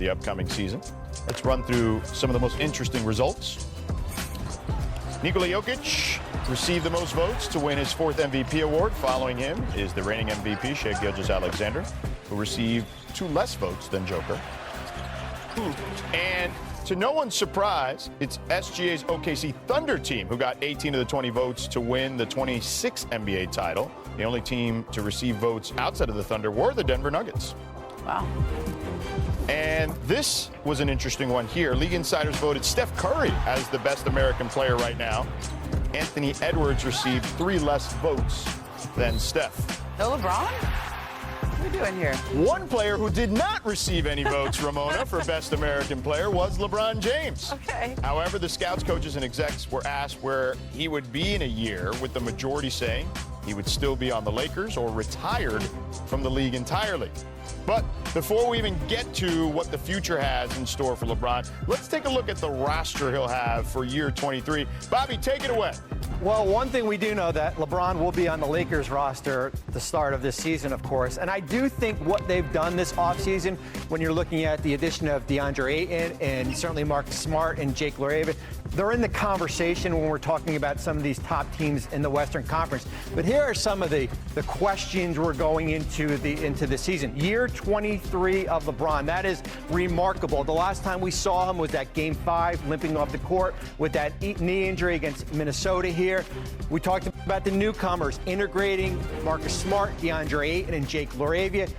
the upcoming season. Let's run through some of the most interesting results. Nikola Jokic received the most votes to win his 4th MVP award. Following him is the reigning MVP, Shai Gilgeous-Alexander, who received 2 less votes than Joker. And to no one's surprise, it's SGA's OKC Thunder team who got 18 of the 20 votes to win the 26th NBA title. The only team to receive votes outside of the Thunder were the Denver Nuggets. Wow. And this was an interesting one here. League insiders voted Steph Curry as the best American player right now. Anthony Edwards received 3 less votes than Steph. No LeBron? What are we doing here? One player who did not receive any votes, Ramona, for best American player was LeBron James. Okay. However, the scouts, coaches, and execs were asked where he would be in a year, with the majority saying he would still be on the Lakers or retired from the league entirely. But before we even get to what the future has in store for LeBron, let's take a look at the roster he'll have for year 23. Bobby, take it away. Well, one thing we do know that LeBron will be on the Lakers roster at the start of this season, of course. And I do think what they've done this offseason, when you're looking at the addition of DeAndre Ayton and certainly Marcus Smart and Jake LaRavia, they're in the conversation when we're talking about some of these top teams in the Western Conference. But here are some of the questions we're going into the season. Year 23 of LeBron. That is remarkable. The last time we saw him was that Game 5, limping off the court with that knee injury against Minnesota here. We talked about the newcomers integrating Marcus Smart, DeAndre Ayton, and Jake LaRavia.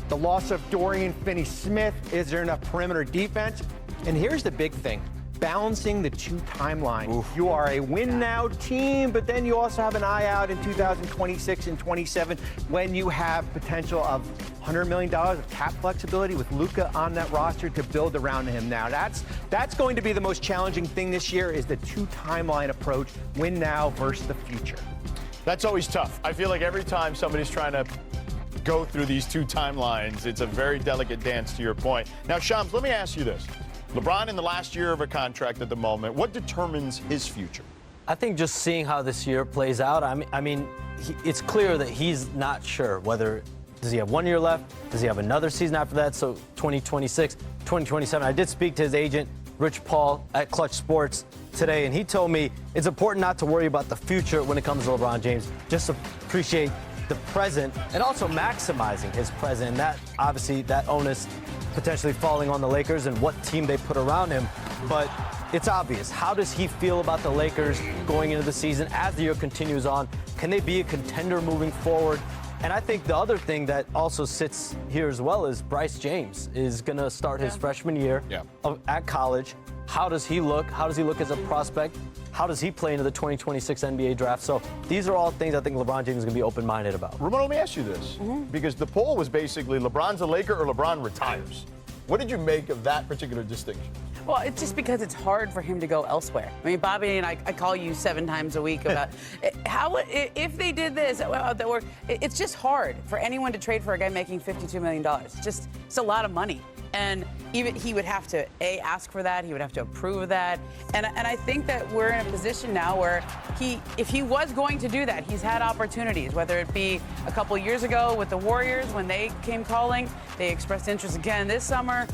The loss of Dorian Finney-Smith. Is there enough perimeter defense? And here's the big thing. Balancing the 2 timelines. Oof. You are a win-now team, but then you also have an eye out in 2026 and 27 when you have potential of $100 million of cap flexibility with Luka on that roster to build around him now. That's going to be the most challenging thing this year is the 2 timeline approach, win now versus the future. That's always tough. I feel like every time somebody's trying to go through these 2 timelines, it's a very delicate dance, to your point. Now, Shams, let me ask you this. LeBron in the last year of a contract at the moment, what determines his future? I think just seeing how this year plays out, I mean, it's clear that he's not sure whether, does he have 1 year left? Does he have another season after that? So 2026, 2027. I did speak to his agent, Rich Paul, at Clutch Sports today, and he told me it's important not to worry about the future when it comes to LeBron James. Just appreciate the present and also maximizing his present. And that, obviously, that onus potentially falling on the Lakers and what team they put around him. But it's obvious. How does he feel about the Lakers going into the season as the year continues on? Can they be a contender moving forward? And I think the other thing that also sits here as well is Bryce James is going to start his freshman year at college. How does he look? How does he look as a prospect? How does he play into the 2026 NBA draft? So these are all things I think LeBron James is going to be open-minded about. Ramon, let me ask you this, because the poll was basically LeBron's a Laker or LeBron retires. What did you make of that particular distinction? Well, it's just because it's hard for him to go elsewhere. I mean, Bobby and I call you 7 times a week about how, if they did this, it's just hard for anyone to trade for a guy making $52 million. It's a lot of money. And even he would have to, ask for that. He would have to approve that. And I think that we're in a position now where if he was going to do that, he's had opportunities, whether it be a couple years ago with the Warriors when they came calling. They expressed interest again this summer.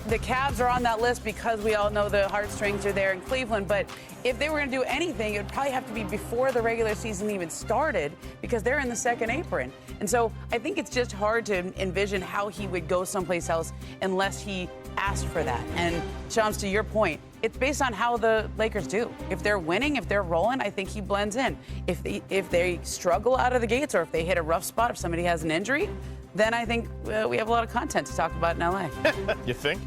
The Cavs are on that list because we all know the heartstrings are there in Cleveland. But if they were going to do anything, it would probably have to be before the regular season even started because they're in the second apron. And so I think it's just hard to envision how he would go someplace else unless he asked for that. And Shams, to your point, it's based on how the Lakers do. If they're winning, if they're rolling, I think he blends in. If they struggle out of the gates or if they hit a rough spot, if somebody has an injury, then I think we have a lot of content to talk about in LA. You think?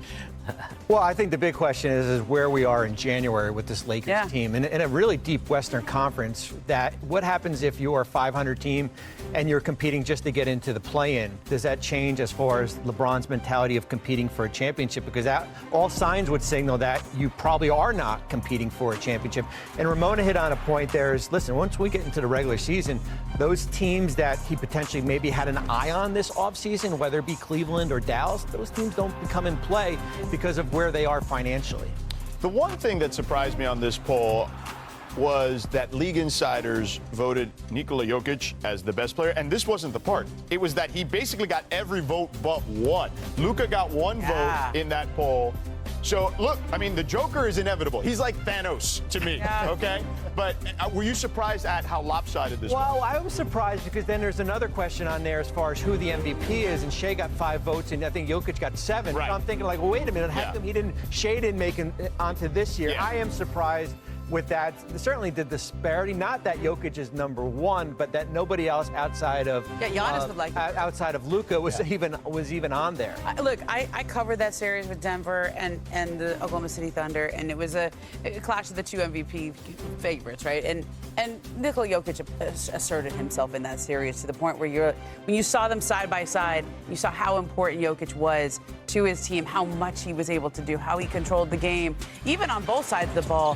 Well, I think the big question is where we are in January with this Lakers team. In a really deep Western Conference, that what happens if you're a 500 team and you're competing just to get into the play-in? Does that change as far as LeBron's mentality of competing for a championship? Because that, all signs would signal that you probably are not competing for a championship. And Ramona hit on a point there is, listen, once we get into the regular season, those teams that he potentially maybe had an eye on this offseason, whether it be Cleveland or Dallas, those teams don't become in play because of where they are financially. The one thing that surprised me on this poll, was that league insiders voted Nikola Jokic as the best player, and this wasn't the part. It was that he basically got every vote but one. Luka got one vote in that poll. So, look, I mean, the Joker is inevitable. He's like Thanos to me, okay? But were you surprised at how lopsided this was? Well, I was surprised because then there's another question on there as far as who the MVP is, and Shea got 5 votes, and I think Jokic got 7. Right. So I'm thinking, like, well, wait a minute, how come Shea didn't make it onto this year? Yeah. I am surprised with that. Certainly the disparity, not that Jokic is number 1, but that nobody else outside of Giannis would like it. outside of Luka was even on there. Look, I covered that series with Denver and the Oklahoma City Thunder, and it was a clash of the 2 MVP favorites, right? And Nikola Jokic asserted himself in that series to the point where when you saw them side by side, you saw how important Jokic was to his team, how much he was able to do, how he controlled the game, even on both sides of the ball.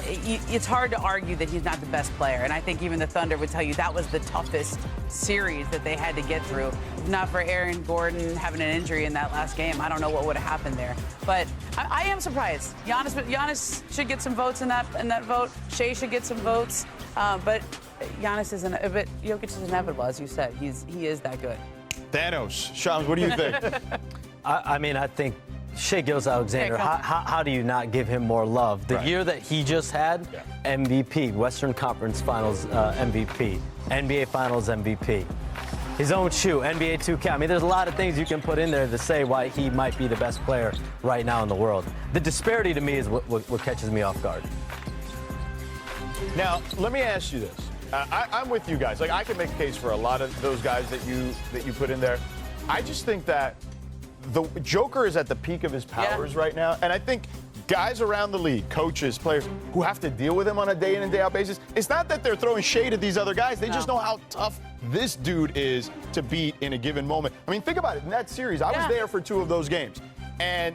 It's hard to argue that he's not the best player, and I think even the Thunder would tell you that was the toughest series that they had to get through. If not for Aaron Gordon having an injury in that last game, I don't know what would have happened there. But I am surprised. Giannis should get some votes in that vote. Shea should get some votes, but Giannis isn't. But Jokic is inevitable, as you said. He is that good. Thanos. Shams, what do you think? I mean, I think Shea Gilgeous-Alexander, how do you not give him more love? The year that he just had, MVP, Western Conference Finals MVP, NBA Finals MVP. His own shoe, NBA 2K. I mean, there's a lot of things you can put in there to say why he might be the best player right now in the world. The disparity to me is what catches me off guard. Now, let me ask you this. I'm with you guys. Like, I can make a case for a lot of those guys that you put in there. I just think that the Joker is at the peak of his powers right now, and I think guys around the league, coaches, players, who have to deal with him on a day in and day out basis, it's not that they're throwing shade at these other guys. They just know how tough this dude is to beat in a given moment. I mean, think about it. In that series, I was there for 2 of those games, and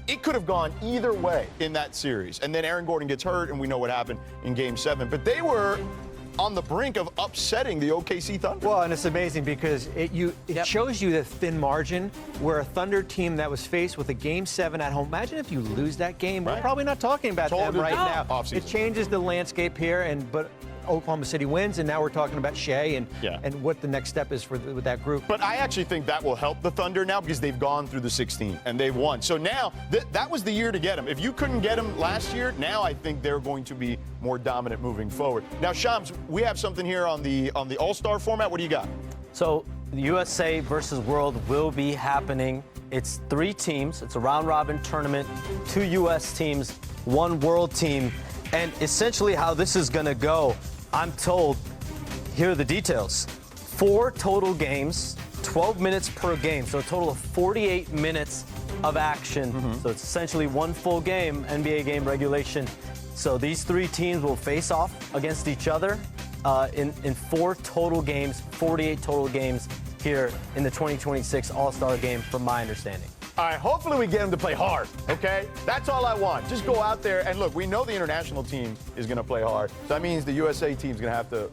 it could have gone either way in that series. And then Aaron Gordon gets hurt, and we know what happened in Game 7. But they were on the brink of upsetting the OKC Thunder. Well, and it's amazing because it shows you the thin margin where a Thunder team that was faced with a Game 7 at home. Imagine if you lose that game. We're probably not talking about them right now. Off-season. It changes the landscape here, but Oklahoma City wins, and now we're talking about Shea and what the next step is with that group. But I actually think that will help the Thunder now because they've gone through the 16 and they've won. So now that was the year to get them. If you couldn't get them last year, now I think they're going to be more dominant moving forward. Now, Shams, we have something here on the All-Star format. What do you got? So the USA versus World will be happening. It's 3 teams. It's a round-robin tournament. 2 U.S. teams, 1 World team. And essentially how this is going to go, I'm told, here are the details. 4 total games, 12 minutes per game, so a total of 48 minutes of action. So it's essentially 1 full game, NBA game regulation. So these 3 teams will face off against each other in 4 total games, 48 total games here in the 2026 All-Star Game, from my understanding. All right, hopefully we get them to play hard, okay? That's all I want. Just go out there and look, we know the international team is going to play hard. So that means the USA team's going to have to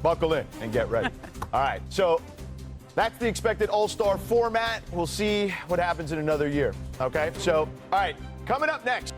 buckle in and get ready. All right, so that's the expected All-Star format. We'll see what happens in another year, okay? So, all right, coming up next.